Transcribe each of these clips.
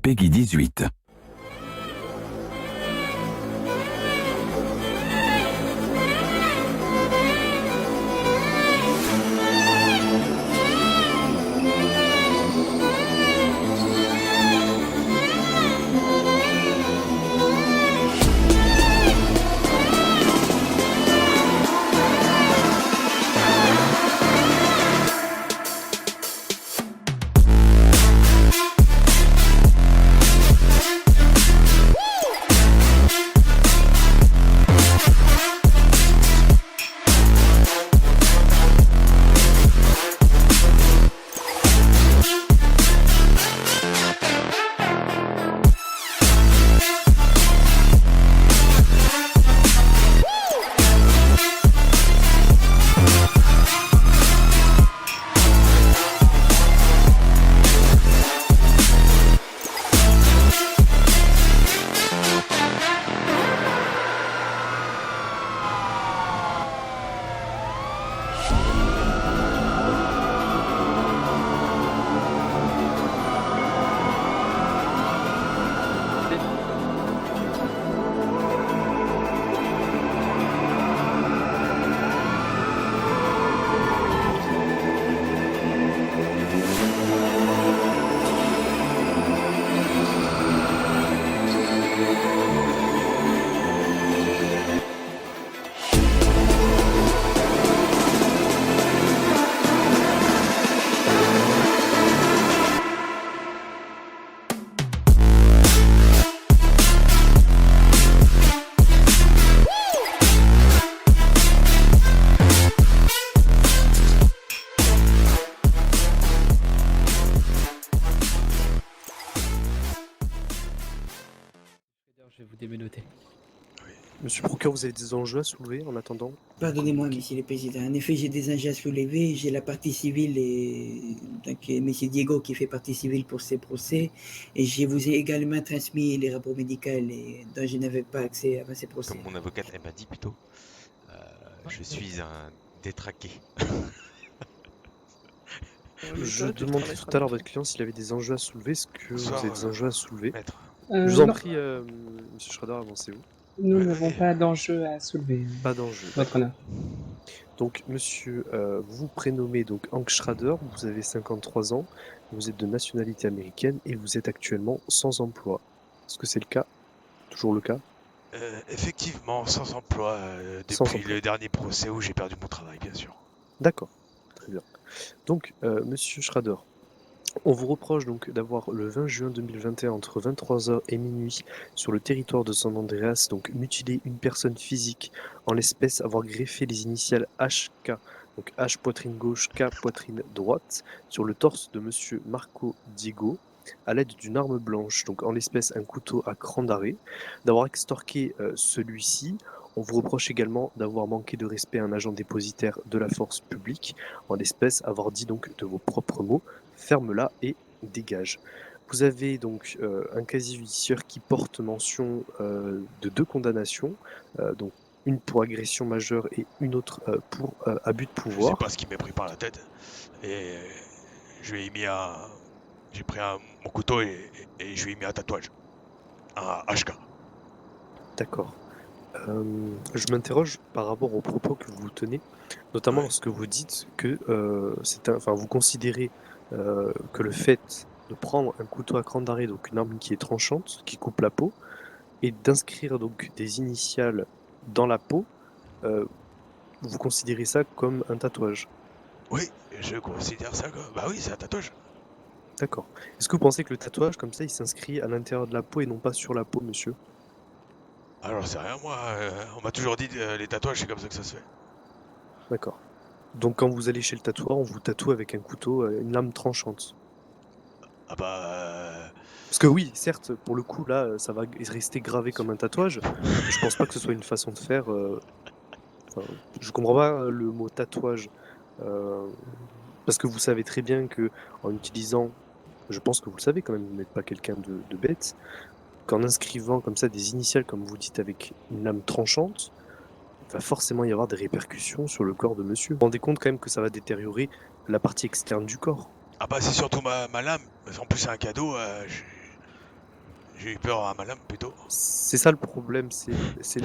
Peggy 18. Je vais vous déménoter. Monsieur le procureur, vous avez des enjeux à soulever en attendant? Pardonnez-moi, monsieur le président. En effet, j'ai des enjeux à soulever. J'ai la partie civile et donc monsieur Diego qui fait partie civile pour ces procès. Et je vous ai également transmis les rapports médicaux dont je n'avais pas accès avant ces procès. Comme mon avocate, elle m'a dit plutôt, je suis un détraqué. Je demandais tout à l'heure à votre client s'il avait des enjeux à soulever. Est-ce que Bonsoir, vous avez des enjeux à soulever? Maître. Je vous en non, prie, monsieur Schrader, avancez-vous. nous Ouais, n'avons ouais. pas d'enjeu à soulever, Pas d'enjeu. votre honneur. Donc, monsieur, vous vous prénommez donc Hank Schrader, vous avez 53 ans, vous êtes de nationalité américaine et vous êtes actuellement sans emploi. Est-ce que c'est le cas? Toujours le cas? Effectivement, sans emploi Sans depuis emploi. le dernier procès où j'ai perdu mon travail, bien sûr. D'accord, très bien. Donc, monsieur Schrader, on vous reproche donc d'avoir, le 20 juin 2021, entre 23h et minuit, sur le territoire de San Andreas, donc mutilé une personne physique, en l'espèce avoir greffé les initiales HK, donc H poitrine gauche, K poitrine droite, sur le torse de monsieur Marco Diego, à l'aide d'une arme blanche, donc en l'espèce un couteau à cran d'arrêt, d'avoir extorqué celui-ci. On vous reproche également d'avoir manqué de respect à un agent dépositaire de la force publique, en l'espèce avoir dit donc de vos propres mots: ferme-la et dégage. Vous avez donc un casier judiciaire qui porte mention de 2 condamnations, donc une pour agression majeure et une autre pour abus de Je sais pouvoir. pas ce qui m'est pris par la tête. Et je lui ai mis un. J'ai pris mon couteau et je lui ai mis un tatouage. Un HK. D'accord. Je m'interroge par rapport aux propos que vous tenez, notamment Ouais. lorsque vous dites que vous considérez que le fait de prendre un couteau à cran d'arrêt, donc une arme qui est tranchante, qui coupe la peau, et d'inscrire donc des initiales dans la peau, vous considérez ça comme un tatouage? Oui, je considère ça comme. Bah oui, c'est un tatouage. D'accord. Est-ce que vous pensez que le tatouage, comme ça, il s'inscrit à l'intérieur de la peau et non pas sur la peau, monsieur? Alors, c'est rien, moi. On m'a toujours dit les tatouages, c'est comme ça que ça se fait. D'accord. Donc quand vous allez chez le tatoueur, on vous tatoue avec un couteau, une lame tranchante? Ah bah. Parce que oui, certes, pour le coup, là, ça va rester gravé comme un tatouage, mais je pense pas que ce soit une façon de faire, enfin, je comprends pas le mot tatouage, parce que vous savez très bien qu'en utilisant, je pense que vous le savez quand même, vous n'êtes pas quelqu'un de bête, qu'en inscrivant comme ça des initiales, comme vous dites, avec une lame tranchante, il va forcément y avoir des répercussions sur le corps de monsieur. Vous vous rendez compte quand même que ça va détériorer la partie externe du corps? Ah bah, c'est surtout ma lame. En plus, c'est un cadeau. J'ai eu peur à ma lame plutôt. C'est ça le problème,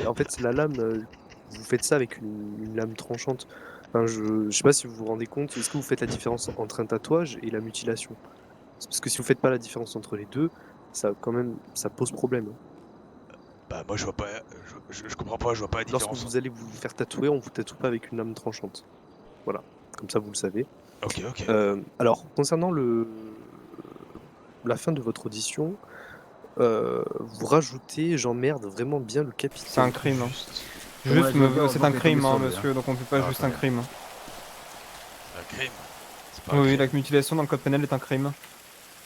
en fait, c'est la lame, vous faites ça avec une lame tranchante. Enfin, je sais pas si vous vous rendez compte, est-ce que vous faites la différence entre un tatouage et la mutilation? C'est parce que si vous faites pas la différence entre les deux, ça quand même, ça pose problème. Bah moi je vois pas, je comprends pas, je vois pas la Lorsque différence. vous allez vous faire tatouer, on vous tatoue pas avec une lame tranchante. Voilà, comme ça vous le savez. Ok, ok. Alors, concernant la fin de votre audition, vous rajoutez «j'emmerde vraiment bien le capitaine». C'est un crime. Hein. Juste, C'est un crime, hein, monsieur, donc on fait pas Alors, juste un attendez. crime. Un crime. C'est pas un Oui, crime. la mutilation dans le code pénal est un crime.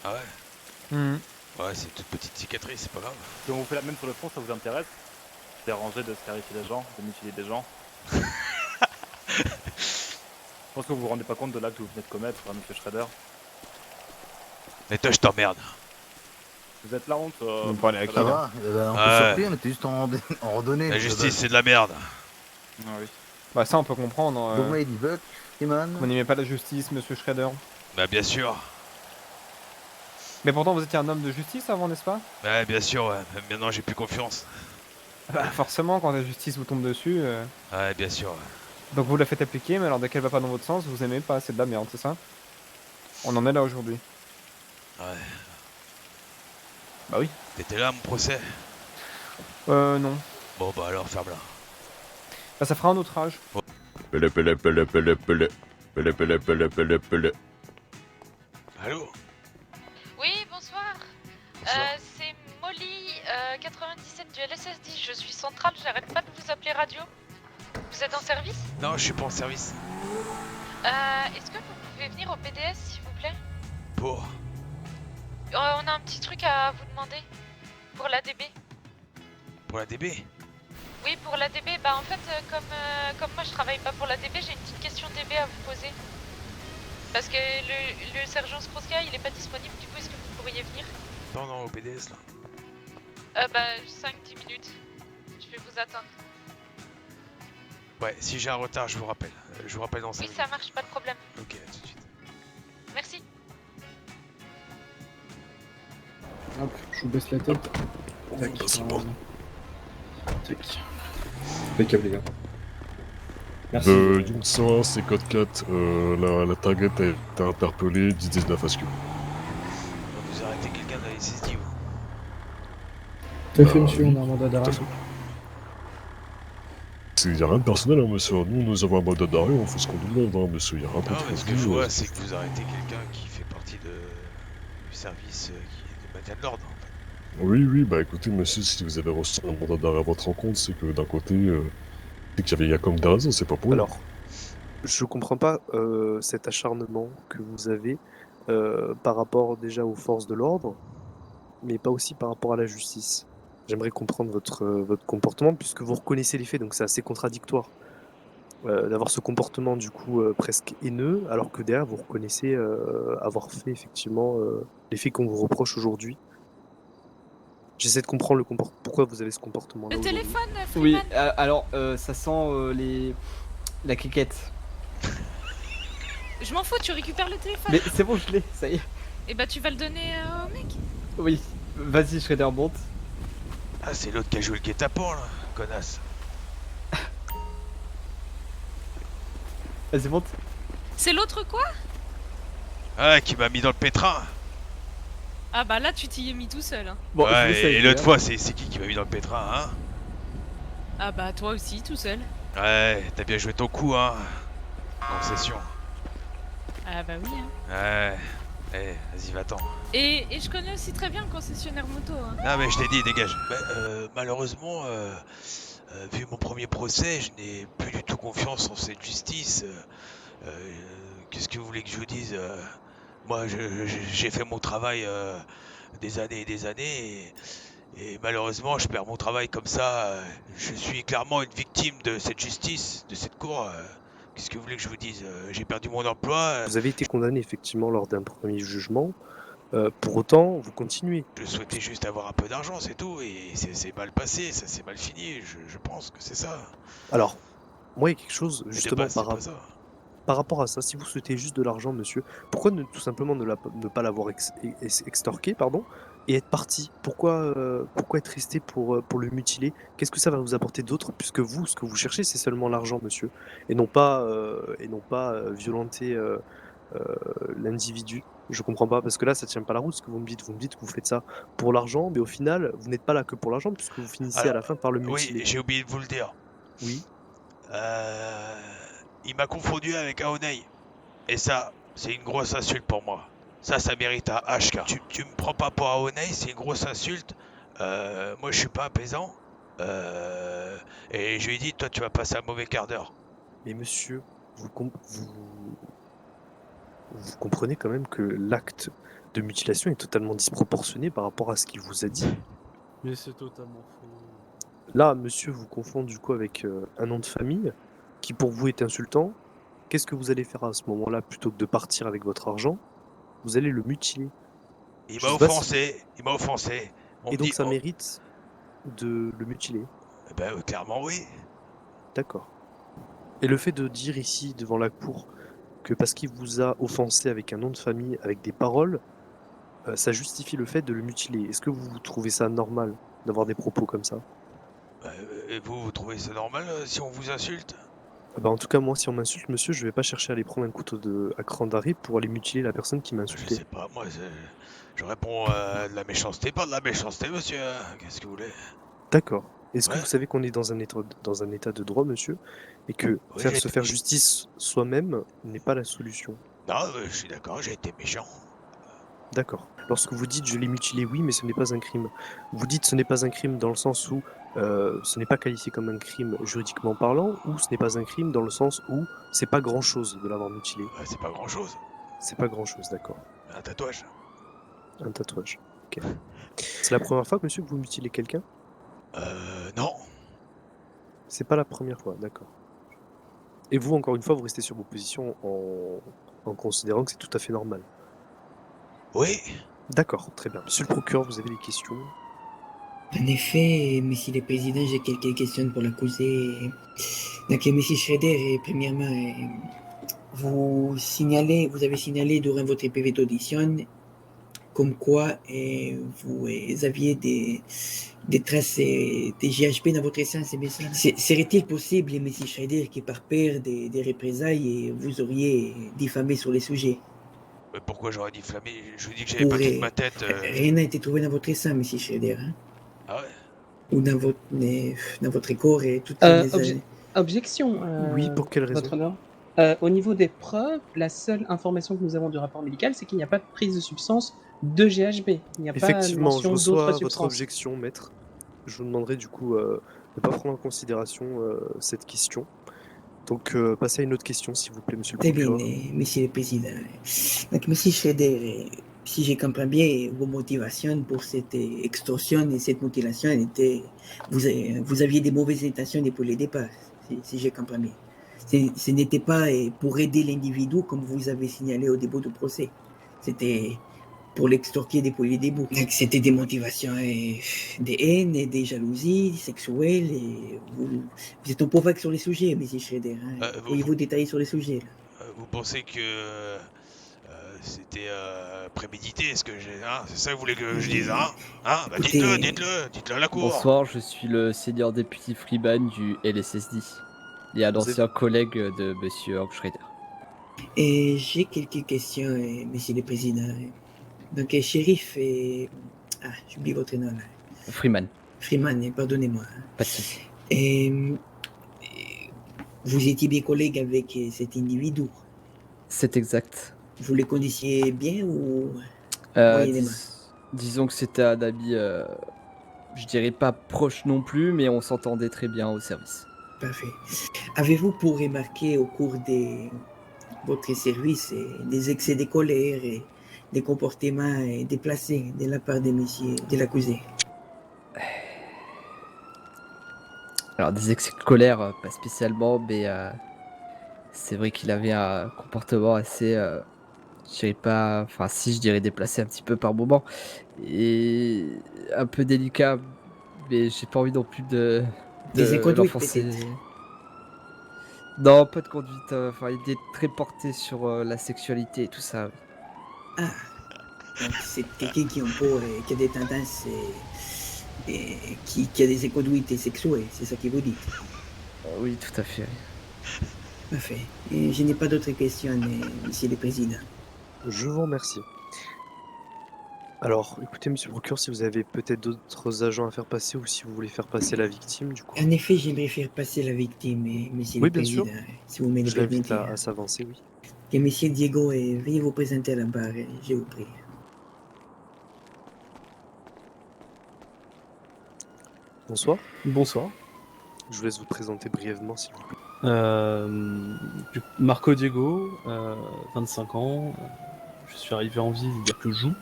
Ah ouais. Mhm. Ouais, c'est une toute petite cicatrice, c'est pas grave. Si on vous fait la même sur le fond, ça vous intéresse? Déranger de scarifier des gens, de mutiler des gens. Je pense que vous vous rendez pas compte de l'acte que vous venez de commettre, monsieur Shredder. Mais toi, je t'emmerde. Vous êtes la honte. On peut parler avec Ça lui, va on Ouais. s'est surpris, on était juste en randonnée. La justice, c'est de la merde. Ah oui. Bah ça on peut comprendre. Vous m'avez dit Buck, Freeman. Vous n'aimez pas la justice, monsieur Shredder. Bah bien sûr. Mais pourtant vous étiez un homme de justice avant, n'est-ce pas? Ouais, bien sûr, ouais. Même maintenant, j'ai plus confiance. Bah forcément, quand la justice vous tombe dessus... Ouais, bien sûr. Ouais. Donc vous la faites appliquer, mais alors dès qu'elle va pas dans votre sens, vous aimez pas, c'est de la merde, c'est ça? On en est là aujourd'hui. Ouais. Bah oui. T'étais là à mon procès? Non. Bon, bah alors, ferme-la. Bah ça fera un autre âge. Pele pele pele pele pele. Pele pele pele pele pele. Allô? Oui, bonsoir. Bonsoir. C'est Molly, 97 du LSS10. Je suis centrale, j'arrête pas de vous appeler radio. Vous êtes en service? Non, je suis pas en service. Est-ce que vous pouvez venir au PDS, s'il vous plaît? Pour? On a un petit truc à vous demander. Pour l'ADB. Pour la DB? Oui, pour l'ADB. Bah en fait, comme moi je travaille pas pour l'ADB, j'ai une petite question DB à vous poser. Parce que le sergent Skroska, il est pas disponible, du coup est-ce que vous pourriez venir? Non, non, au PDS, là. Bah 5-10 minutes. Je vais vous attendre. Ouais, si j'ai un retard, je vous rappelle. Je vous rappelle dans 5 Oui, ça marche, pas de problème. Ok, à tout de suite. Merci. Hop, je vous baisse la tête. Tac. C'est bon. Tac. Impeccable, les gars. Merci. Young Sora, c'est code 4. La target a été interpellée 10-19 ASQ. Vous arrêtez quelqu'un dans les SSD, vous? Tout à fait, monsieur, on a un mandat d'arrêt. Il n'y a rien de personnel, hein, monsieur. Nous avons un mandat d'arrêt, on fait ce qu'on nous demande, hein, monsieur. Il n'y a rien de Non, mais ce que je prévu, vois, c'est que vous arrêtez quelqu'un qui fait partie du service qui est de maintien de l'ordre, en fait. Oui, bah écoutez, monsieur, si vous avez reçu un mandat d'arrêt à votre rencontre, c'est que d'un côté, c'est qu'il y a comme des raisons, c'est pas pour rien. Alors, je comprends pas cet acharnement que vous avez par rapport déjà aux forces de l'ordre, mais pas aussi par rapport à la justice. J'aimerais comprendre votre comportement, puisque vous reconnaissez les faits, donc c'est assez contradictoire d'avoir ce comportement du coup presque haineux, alors que derrière vous reconnaissez avoir fait effectivement les faits qu'on vous reproche aujourd'hui. J'essaie de comprendre pourquoi vous avez ce comportement-là Le aujourd'hui. téléphone, Oui, Freeman. alors, ça sent la cliquette. Je m'en fous, tu récupères le téléphone. Mais c'est bon, je l'ai, ça y est. Et bah tu vas le donner au mec. Oui, vas-y, Shredder, monte. Ah, c'est l'autre qui a joué le guet-apens, là, connasse. Vas-y, monte. C'est l'autre quoi? Ah, qui m'a mis dans le pétrin. Ah bah là tu t'y es mis tout seul. Hein. Bon, je Ouais, laisse avec et lui, l'autre hein. fois, c'est qui m'a mis dans le pétrin, hein? Ah bah toi aussi tout seul. Ouais, t'as bien joué ton coup, hein? Concession. Ah bah oui. Hein. Ouais. Vas-y, va-t'en. Et je connais aussi très bien le concessionnaire moto. Hein. Non, mais je t'ai dit, dégage. Mais, malheureusement, vu mon premier procès, je n'ai plus du tout confiance en cette justice. Qu'est-ce que vous voulez que je vous dise? Moi, j'ai fait mon travail des années et des années, et malheureusement, je perds mon travail comme ça. Je suis clairement une victime de cette justice, de cette cour. Qu'est-ce que vous voulez que je vous dise? J'ai perdu mon emploi. Vous avez été condamné effectivement lors d'un premier jugement. Pour autant, vous continuez. Je souhaitais juste avoir un peu d'argent, c'est tout, et c'est mal passé, ça s'est mal fini. Je pense que c'est ça. Alors, moi, il y a quelque chose Mais de justement base, c'est pas ça. par rapport à ça. Si vous souhaitez juste de l'argent, monsieur, pourquoi tout simplement ne pas l'avoir extorqué, pardon, et être parti. Pourquoi être resté pour le mutiler? Qu'est-ce que ça va vous apporter d'autre? Puisque vous, ce que vous cherchez, c'est seulement l'argent, monsieur, et non pas, violenter l'individu. Je comprends pas, parce que là, ça tient pas la route, ce que vous me dites. Vous me dites que vous faites ça pour l'argent, mais au final, vous n'êtes pas là que pour l'argent, puisque vous finissez à Alors, la fin par le oui, mutiler. j'ai oublié de vous le dire. Oui. Il m'a confondu avec Aonei. Et ça, c'est une grosse insulte pour moi. Ça mérite un HK. Tu me prends pas pour Aonei, c'est une grosse insulte. Moi, je suis pas un paysan. Et je lui ai dit, toi, tu vas passer un mauvais quart d'heure. Mais monsieur, vous comprenez quand même que l'acte de mutilation est totalement disproportionné par rapport à ce qu'il vous a dit. Mais c'est totalement faux. Là, monsieur vous confond du coup avec un nom de famille qui pour vous est insultant. Qu'est-ce que vous allez faire à ce moment-là plutôt que de partir avec votre argent? Vous allez le mutiler. Il Je m'a sais pas si- offensé, il m'a offensé. On Et me donc dit, ça oh, mérite de le mutiler. ben, clairement, oui. D'accord. Et le fait de dire ici devant la cour que parce qu'il vous a offensé avec un nom de famille, avec des paroles, ça justifie le fait de le mutiler. Est-ce que vous trouvez ça normal d'avoir des propos comme ça? Et vous trouvez ça normal si on vous insulte? En tout cas, moi, si on m'insulte, monsieur, je vais pas chercher à aller prendre un couteau à cran d'arrêt pour aller mutiler la personne qui m'a Je insulté. sais pas, moi, je réponds de la méchanceté, pas de la méchanceté, monsieur. Qu'est-ce que vous voulez? D'accord. Est-ce que Ouais. vous savez qu'on est dans un état de droit, monsieur, et que Oui, se faire justice soi-même n'est pas la solution? Non, je suis d'accord, j'ai été méchant. D'accord. Lorsque vous dites je l'ai mutilé, oui, mais ce n'est pas un crime. Vous dites ce n'est pas un crime dans le sens où ce n'est pas qualifié comme un crime juridiquement parlant, ou ce n'est pas un crime dans le sens où c'est pas grand-chose de l'avoir mutilé. C'est pas grand-chose. C'est pas grand-chose, d'accord. Un tatouage. Un tatouage. Ok. C'est la première fois, monsieur, que vous mutilez quelqu'un? Non. C'est pas la première fois, d'accord. Et vous, encore une fois, vous restez sur vos positions en considérant que c'est tout à fait normal. Oui. D'accord, très bien. Monsieur le procureur, vous avez des questions? En effet, Monsieur le Président, j'ai quelques questions pour l'accusé. Donc, Monsieur Schrader, premièrement, vous avez signalé durant votre PV d'audition comme quoi vous aviez des traces de GHB dans votre sang, c'est bien ça? Serait-il possible, M. Schrader, que par peur des représailles, vous auriez diffamé sur les sujets? Mais pourquoi j'aurais diffamé? Je vous dis que j'avais pas toute ma tête. Rien n'a été trouvé dans votre sang, M. Schrader. Hein? Ah ouais? Ou dans votre corps et toutes Objection. Oui, pour quelle raison? Votre honneur. Au niveau des preuves, la seule information que nous avons du rapport médical, c'est qu'il n'y a pas de prise de substance de GHB. Il n'y a Effectivement, pas je mention reçois d'autres votre substances. objection, maître. Je vous demanderai du coup de ne pas prendre en considération cette question. Donc, passez à une autre question, s'il vous plaît, monsieur le Très bien, procureur. Monsieur le Président. Donc, Monsieur Schrader, si je comprends bien, vos motivations pour cette extorsion et cette mutilation étaient... Vous aviez des mauvaises intentions depuis le départ, si je comprends bien. Ce n'était pas pour aider l'individu comme vous avez signalé au début du procès. C'était pour l'extorquer depuis le début. Donc, c'était des motivations de haine et de jalousie sexuelle. Et vous êtes un peu vague sur les sujets, M. Schrader. Hein. Pourriez-vous détailler sur les sujets là? Vous pensez que c'était prémédité? Est-ce que j'ai. Hein, c'est ça que vous voulez que je dise, hein? Bah dites-le à la cour. Bonsoir, je suis le senior député Freeman du LSSD. Il y a d'anciens collègues de monsieur Hank Schrader. Et j'ai quelques questions, Monsieur le Président. Donc, shérif j'oublie votre nom là. Freeman. Freeman, pardonnez-moi. Pas de souci. Vous étiez bien collègue avec cet individu? C'est exact. Vous le connaissiez bien ou disons que c'était un ami, je dirais pas proche non plus, mais on s'entendait très bien au service. Parfait. Avez-vous pour remarquer au cours de votre service des excès de colère et des comportements déplacés de la part de l'accusé? Alors des excès de colère, pas spécialement, mais c'est vrai qu'il avait un comportement assez, je dirais pas, enfin si je dirais déplacé un petit peu par moment, et un peu délicat, mais j'ai pas envie non plus de l'enfoncer. Non, pas de conduite, enfin il est très porté sur la sexualité et tout ça. Ah, Donc c'est quelqu'un qui est en peau et qui a des tendances et qui a des inconduites sexuelles, c'est ça que vous dites. Oui, tout à fait. Parfait. Et je n'ai pas d'autres questions, monsieur le président. Je vous remercie. Alors, écoutez, monsieur le procureur, si vous avez peut-être d'autres agents à faire passer ou si vous voulez faire passer la victime, du coup. En effet, j'aimerais faire passer la victime, monsieur Oui, le bien sûr. président, si vous me le Je l'invite permettez. à s'avancer, oui. Et monsieur Diego, veuillez vous présenter à la barre, je vous prie. Bonsoir. Bonsoir. Je vous laisse vous présenter brièvement, s'il vous plaît. Marco Diego, 25 ans. Je suis arrivé en ville il y a quelques jours.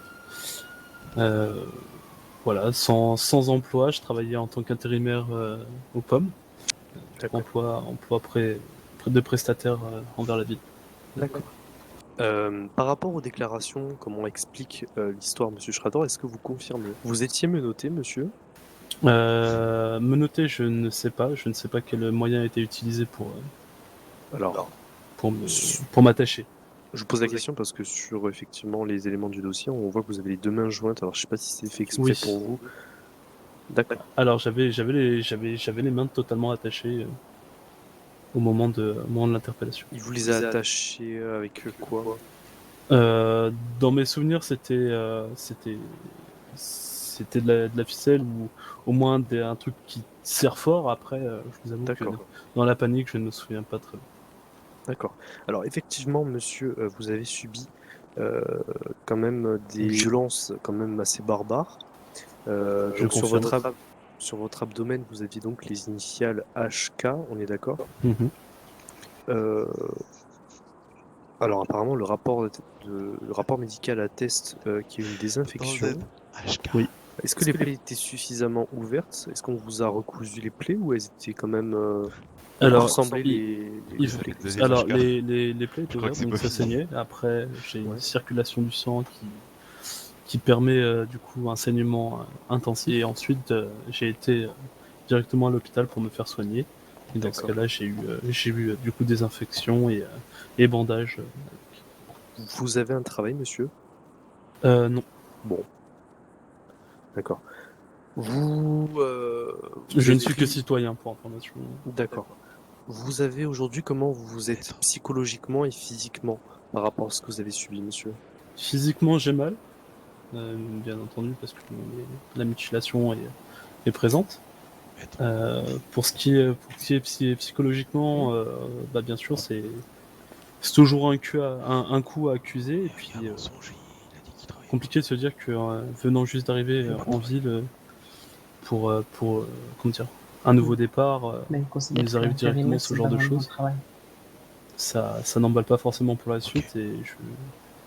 Voilà, sans emploi, je travaillais en tant qu'intérimaire aux pommes. Emploi près de prestataires envers la ville. D'accord. Par rapport aux déclarations, comment explique l'histoire monsieur Schrader, est-ce que vous confirmez? Vous étiez menotté, monsieur? Menotté, je ne sais pas. Je ne sais pas quel moyen a été utilisé pour m'attacher. Je vous pose la question parce que sur effectivement les éléments du dossier, on voit que vous avez les deux mains jointes. Alors je sais pas si c'est fait exprès pour vous. D'accord. Alors j'avais les mains totalement attachées au moment de l'interpellation. Il vous les a attachées avec quoi? Dans mes souvenirs, c'était de la ficelle ou au moins un truc qui serre fort. Après, je vous avoue que dans la panique, je ne me souviens pas très bien. D'accord. Alors effectivement, monsieur, vous avez subi quand même des violences quand même assez barbares. Donc sur votre abdomen, vous aviez donc les initiales HK, on est d'accord? Alors apparemment, le rapport médical atteste qu'il y a eu une désinfection. Oui. Est-ce que les plaies étaient suffisamment ouvertes? Est-ce qu'on vous a recousu les plaies ou elles étaient quand même Alors, ressemblaient les plaies étaient ouvertes, donc ça saignait. Après, j'ai une circulation du sang qui permet du coup un saignement intensif. Et ensuite, j'ai été directement à l'hôpital pour me faire soigner. Et dans ce cas-là, j'ai eu du coup des infections et bandages. Vous avez un travail, monsieur? Non. Bon. D'accord. Je ne suis que citoyen, pour information. D'accord. Vous avez aujourd'hui, comment vous êtes psychologiquement et physiquement par rapport à ce que vous avez subi, monsieur? Physiquement, j'ai mal, bien entendu, parce que la mutilation est présente. Pour ce qui est psychologiquement, bien sûr, c'est toujours un coup à accuser. Et puis, compliqué de se dire que venant juste d'arriver en ville pour comment dire, un nouveau départ, il nous arrive directement ce genre de choses. Ça n'emballe pas forcément pour la suite et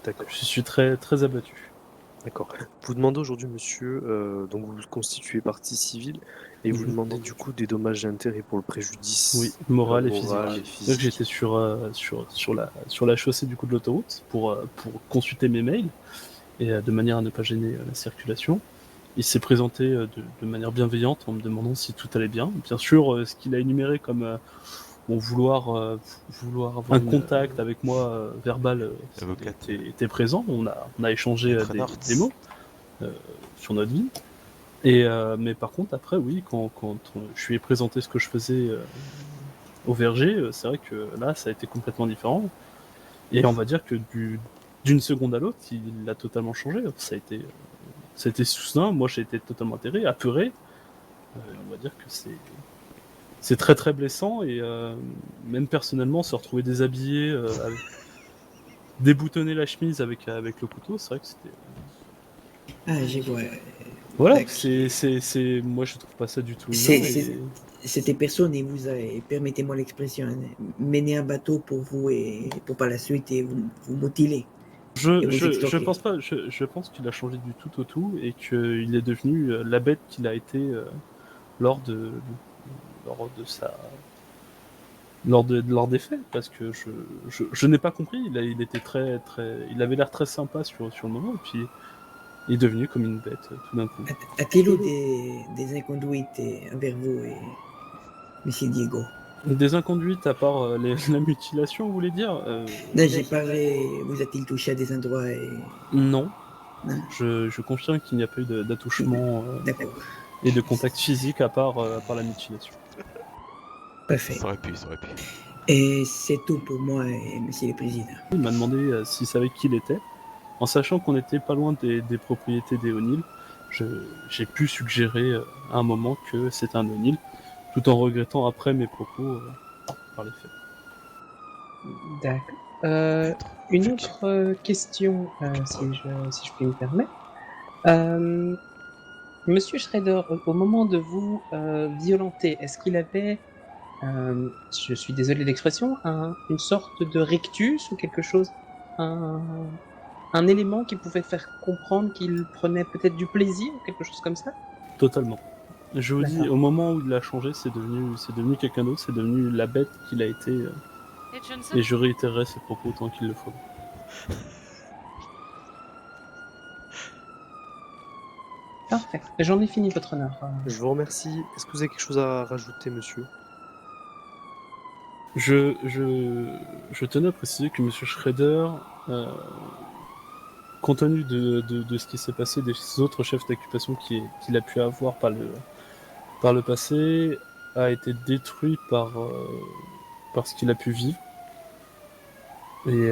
je suis très, très abattu. D'accord. Vous demandez aujourd'hui, monsieur, donc vous constituez partie civile et vous demandez du coup des dommages et intérêts pour le préjudice. Oui, moral et physique. Donc j'étais sur la chaussée du coup de l'autoroute pour consulter mes mails et de manière à ne pas gêner la circulation. Il s'est présenté de manière bienveillante en me demandant si tout allait bien. Bien sûr, ce qu'il a énuméré comme vouloir avoir un contact avec moi verbal était présent. On a échangé des mots sur notre vie. Mais par contre, après, oui, quand je lui ai présenté ce que je faisais au verger, c'est vrai que là, ça a été complètement différent. Et on va dire que d'une seconde à l'autre, il a totalement changé. Ça a été soudain. Moi, j'ai été totalement atterré, apeuré. On va dire que c'est très très blessant et même personnellement se retrouver déshabillé, déboutonner la chemise avec le couteau, c'est vrai que c'était. Ah, je vois. Voilà, c'est moi je trouve pas ça du tout humain. Cette personne, il vous a, permettez-moi l'expression, mené un bateau pour vous et pour par la suite et vous mutiler. Je pense pas. Je pense qu'il a changé du tout au tout et qu'il est devenu la bête qu'il a été lors des faits, parce que je n'ai pas compris. Il était il avait l'air très sympa sur le moment et puis il est devenu comme une bête tout d'un coup. A-t-il eu des inconduites envers vous et Monsieur Diego? Des inconduites à part la mutilation, vous voulez dire? Non, j'ai parlé. Vous a-t-il touché à des endroits Non. Je confirme qu'il n'y a pas eu d'attouchement et de contact physique à part la mutilation. Parfait. Ça aurait pu. Et c'est tout pour moi, Monsieur le Président. Il m'a demandé s'il savait qui il était. En sachant qu'on était pas loin des propriétés des O'Neill, j'ai pu suggérer à un moment que c'était un O'Neill, tout en regrettant après mes propos par les faits. D'accord. Une autre question, si je puis me permettre. Monsieur Schrader, au moment de vous violenter, est-ce qu'il avait, je suis désolé de l'expression, une sorte de rictus ou quelque chose, un élément qui pouvait faire comprendre qu'il prenait peut-être du plaisir ou quelque chose comme ça? Totalement. Je vous dis, au moment où il a changé, c'est devenu quelqu'un d'autre, c'est devenu la bête qu'il a été. Et je réitérerai ses propos autant qu'il le faut. Parfait. J'en ai fini, votre honneur. Je vous remercie. Est-ce que vous avez quelque chose à rajouter, monsieur? Je tenais à préciser que monsieur Schrader, compte tenu de ce qui s'est passé, des autres chefs d'occupation qu'il a pu avoir par le passé, a été détruit par ce qu'il a pu vivre. Et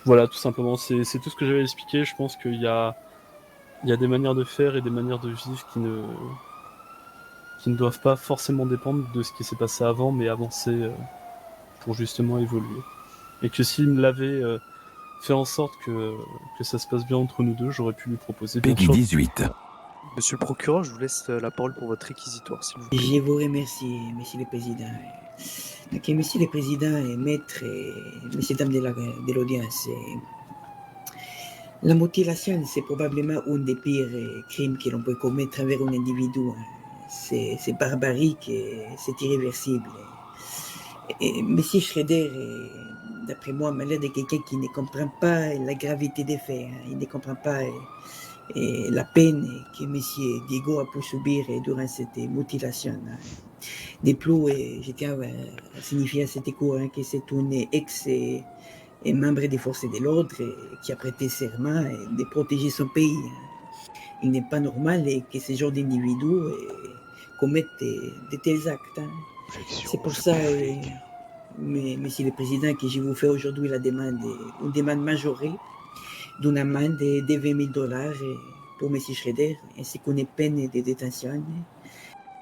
voilà, tout simplement, c'est tout ce que j'avais expliqué. Je pense qu'il y a des manières de faire et des manières de vivre qui ne doivent pas forcément dépendre de ce qui s'est passé avant, mais avancer pour justement évoluer. Et que s'il me l'avait fait en sorte que ça se passe bien entre nous deux, j'aurais pu lui proposer. Peggy 18. Monsieur le procureur, je vous laisse la parole pour votre réquisitoire, s'il vous plaît. Je vous remercie, Monsieur le Président. Donc, Monsieur le Président et maître et Messieurs dames de l'audience, la mutilation, c'est probablement un des pires crimes que l'on peut commettre envers un individu. C'est barbarique et c'est irréversible. Et Monsieur Schrader, d'après moi, m'a l'air de quelqu'un qui ne comprend pas la gravité des faits. Il ne comprend pas la peine que Monsieur Diego a pu subir durant cette mutilation. De plus, je tiens à signifier à cet cours que c'est un ex et membre des forces de l'ordre qui a prêté serment de protéger son pays. Il n'est pas normal que ce genre d'individus commettent de tels actes. C'est pour ça, Monsieur le Président, que je vous fais aujourd'hui une demande majorée d'une amende de $20,000 pour M. Schrader, ainsi qu'une peine de détention.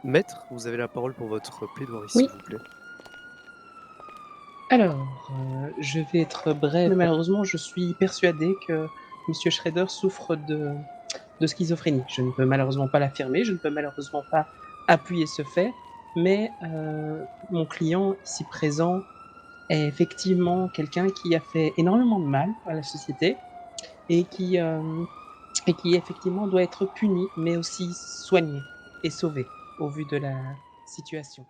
Maître, vous avez la parole pour votre plaidoirie, Oui. s'il vous plaît. Alors, je vais être bref. Malheureusement, je suis persuadé que M. Schrader souffre de schizophrénie. Je ne peux malheureusement pas l'affirmer, je ne peux malheureusement pas appuyer ce fait, mais mon client ici présent est effectivement quelqu'un qui a fait énormément de mal à la société et qui effectivement doit être puni, mais aussi soigné et sauvé au vu de la situation.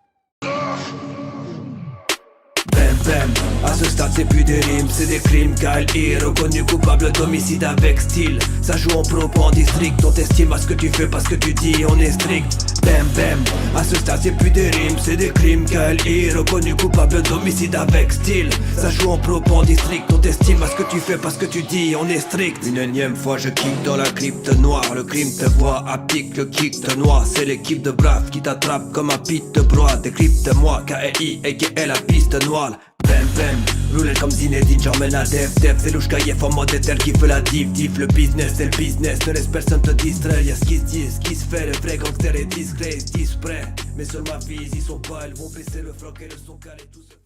À ce stade c'est plus des rimes, c'est des crimes. KLI reconnu coupable d'homicide avec style. Ça joue en pro, pas en district. On t'estime à ce que tu fais, parce que tu dis on est strict. Bam. À ce stade c'est plus des rimes, c'est des crimes. KLI reconnu coupable d'homicide avec style. Ça joue en pro, pas en district. On t'estime à ce que tu fais, parce que tu dis on est strict. Une énième fois je kick dans la crypte noire. Le crime te voit haptique, le kick te noie. C'est l'équipe de braves qui t'attrape comme un pit de proie. Décrypte-moi, KLI aka la piste noire. Bam, roulez comme Zinedine, j'emmène à Def, c'est Louchkaïef en mode étel qui fait la diff, le business c'est le business, ne laisse personne te distraire, y'a ce qui se dit, ce qui se fait, le vrai gangster est discret, disprêt, mais sur ma vie ils y sont pas, elles vont baisser le froc et le son calé tout seul.